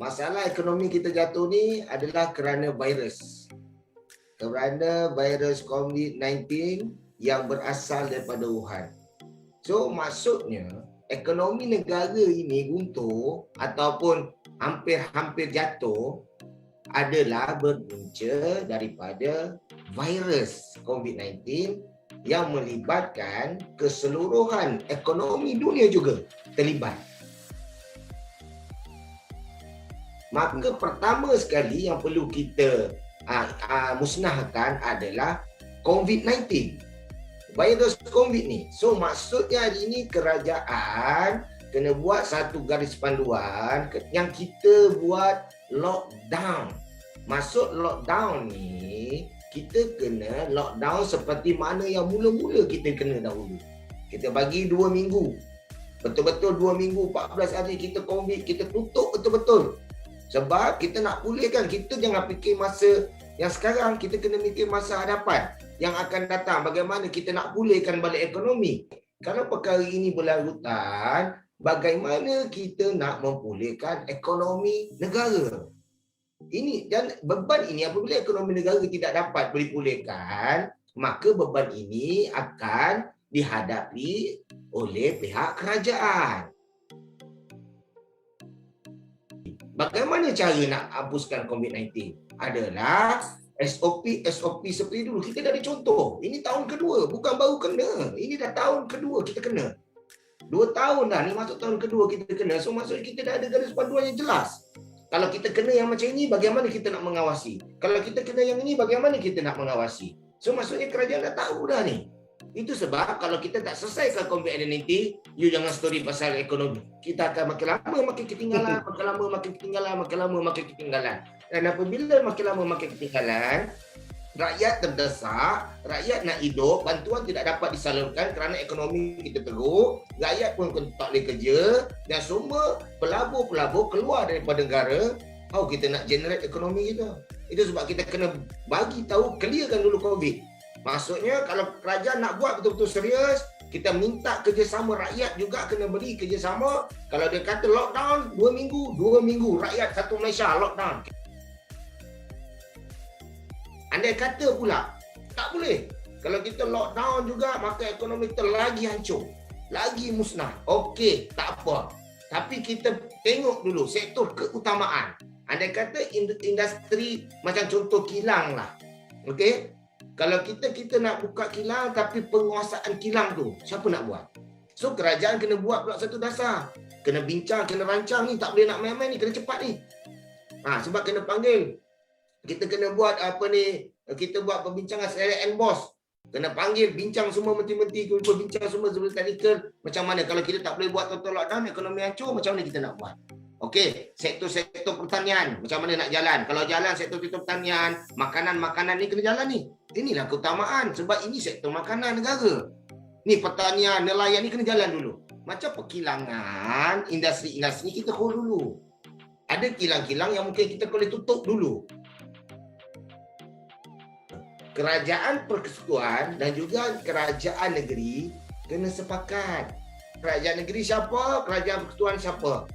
masalah ekonomi kita jatuh ni adalah kerana virus. Kerana virus COVID-19 yang berasal daripada Wuhan. So maksudnya ekonomi negara ini runtuh ataupun hampir-hampir jatuh adalah berpunca daripada virus COVID-19 yang melibatkan keseluruhan ekonomi dunia juga terlibat. Maka pertama sekali yang perlu kita musnahkan adalah COVID-19. Virus COVID ni. So maksudnya hari ini kerajaan kena buat satu garis panduan yang kita buat lockdown. Maksud lockdown ni, kita kena lockdown seperti mana yang mula-mula kita kena dahulu. Kita bagi 2 minggu. Betul-betul 2 minggu, 14 hari kita COVID, kita tutup betul-betul. Sebab kita nak pulihkan, kita jangan fikir masa yang sekarang, kita kena fikir masa hadapan yang akan datang. Bagaimana kita nak pulihkan balik ekonomi. Kalau perkara ini berlarutan, bagaimana kita nak memulihkan ekonomi negara. Ini dan beban ini apabila ekonomi negara tidak dapat dipulihkan, maka beban ini akan dihadapi oleh pihak kerajaan. Bagaimana cara nak hapuskan COVID-19? Adalah SOP seperti dulu. Kita dah ada contoh. Ini tahun kedua, bukan baru kena. Ini dah tahun kedua kita kena. 2 tahun dah, ni masuk tahun kedua kita kena. So maksudnya kita dah ada garis panduan yang jelas. Kalau kita kena yang macam ini, bagaimana kita nak mengawasi? Kalau kita kena yang ini, bagaimana kita nak mengawasi? So maksudnya kerajaan dah tahu dah ni. Itu sebab kalau kita tak selesaikan COVID-19, you jangan story pasal ekonomi. Kita akan makin lama makin ketinggalan, makin lama makin ketinggalan, makin lama makin ketinggalan. Dan apabila makin lama makin ketinggalan, rakyat terdesak, rakyat nak hidup, bantuan tidak dapat disalurkan kerana ekonomi kita teruk, rakyat pun tak boleh kerja, dan semua pelabur-pelabur keluar daripada negara. How kita nak generate ekonomi kita? Itu sebab kita kena bagi tahu, clearkan dulu COVID. Maksudnya kalau kerajaan nak buat betul-betul serius, kita minta kerjasama rakyat juga kena beri kerjasama. Kalau dia kata lockdown 2 minggu, rakyat satu Malaysia lockdown. Andai kata pula, tak boleh. Kalau kita lockdown juga, maka ekonomi kita lagi hancur. Lagi musnah. Okey, tak apa. Tapi kita tengok dulu sektor keutamaan. Andai kata industri macam contoh kilang lah. Okey? Kalau kita nak buka kilang, tapi penguasaan kilang tu, siapa nak buat? So, kerajaan kena buat pula satu dasar. Kena bincang, kena rancang ni. Tak boleh nak main-main ni, kena cepat ni. Sebab kena panggil. Kita kena buat kita buat perbincangan select and boss. Kena panggil, bincang semua menteri-menteri, bincang semua sebelum teknikal. Macam mana kalau kita tak boleh buat total lockdown, ekonomi hancur, macam mana kita nak buat? Okey, sektor pertanian, macam mana nak jalan? Kalau jalan sektor pertanian, makanan ni kena jalan ni. Inilah keutamaan sebab ini sektor makanan negara. Ni pertanian, nelayan ni kena jalan dulu. Macam perkilangan, industri-industri kita hold dulu. Ada kilang-kilang yang mungkin kita boleh tutup dulu. Kerajaan persekutuan dan juga kerajaan negeri kena sepakat. Kerajaan negeri siapa? Kerajaan persekutuan siapa?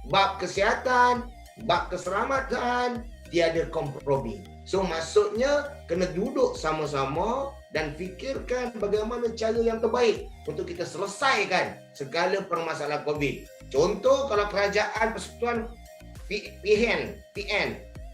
Bab kesihatan, bab keselamatan, tiada kompromi. So maksudnya kena duduk sama-sama dan fikirkan bagaimana cara yang terbaik untuk kita selesaikan segala permasalahan COVID. Contoh kalau kerajaan persekutuan PN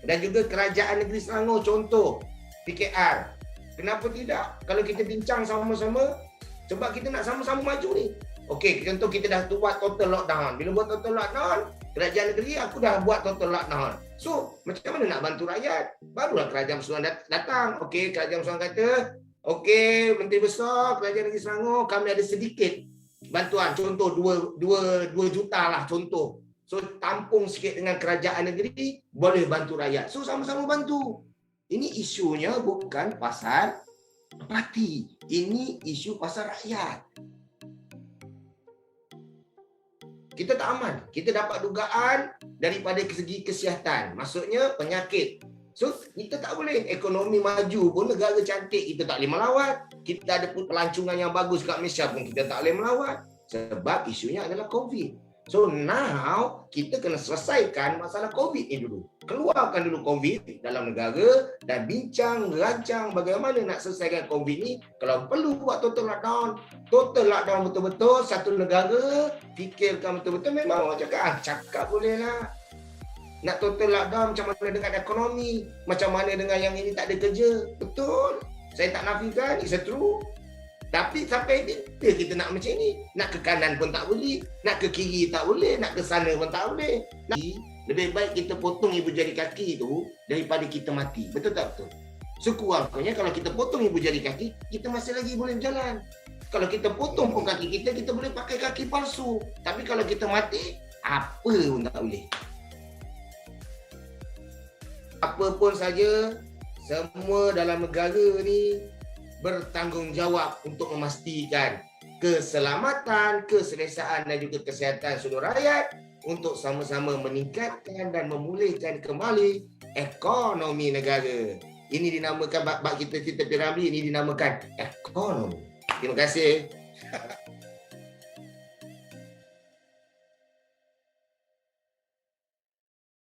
dan juga kerajaan negeri Selangor, contoh PKR. Kenapa tidak? Kalau kita bincang sama-sama, sebab kita nak sama-sama maju ni. Okey, contoh kita dah buat total lockdown. Bila buat total lockdown, kerajaan negeri aku dah buat total lockdown. So, macam mana nak bantu rakyat? Barulah kerajaan persekutuan datang. Okey, kerajaan persekutuan kata, okey, Menteri Besar, kerajaan negeri Selangor, kami ada sedikit bantuan. Contoh 2 juta lah contoh. So, tampung sikit dengan kerajaan negeri, boleh bantu rakyat. So, sama-sama bantu. Ini isunya bukan pasal parti. Ini isu pasal rakyat. Kita tak aman. Kita dapat dugaan daripada segi kesihatan. Maksudnya penyakit. So, kita tak boleh. Ekonomi maju pun negara cantik, kita tak boleh melawat. Kita ada pelancongan yang bagus kat Malaysia pun kita tak boleh melawat. Sebab isunya adalah COVID. So now kita kena selesaikan masalah COVID ni dulu. Keluarkan dulu COVID dalam negara dan bincang, rancang bagaimana nak selesaikan COVID ni. Kalau perlu buat total lockdown betul-betul satu negara, fikirkan betul-betul. Memang orang cakap boleh lah. Nak total lockdown macam mana dengan ekonomi, macam mana dengan yang ini tak ada kerja. Betul. Saya tak nafikan, it's true. Tapi sampai bila kita nak macam ni? Nak ke kanan pun tak boleh, nak ke kiri tak boleh, nak ke sana pun tak boleh. Lebih baik kita potong ibu jari kaki tu daripada kita mati. Betul tak betul? Sekurang-kurangnya kalau kita potong ibu jari kaki, kita masih lagi boleh berjalan. Kalau kita potong pun kaki kita boleh pakai kaki palsu. Tapi kalau kita mati, apa pun tak boleh. Apa pun saja, semua dalam negara ni bertanggungjawab untuk memastikan keselamatan, keselesaan dan juga kesihatan seluruh rakyat untuk sama-sama meningkatkan dan memulihkan kembali ekonomi negara. Ini dinamakan bab kita Piramli, ini dinamakan ekonomi. Terima kasih.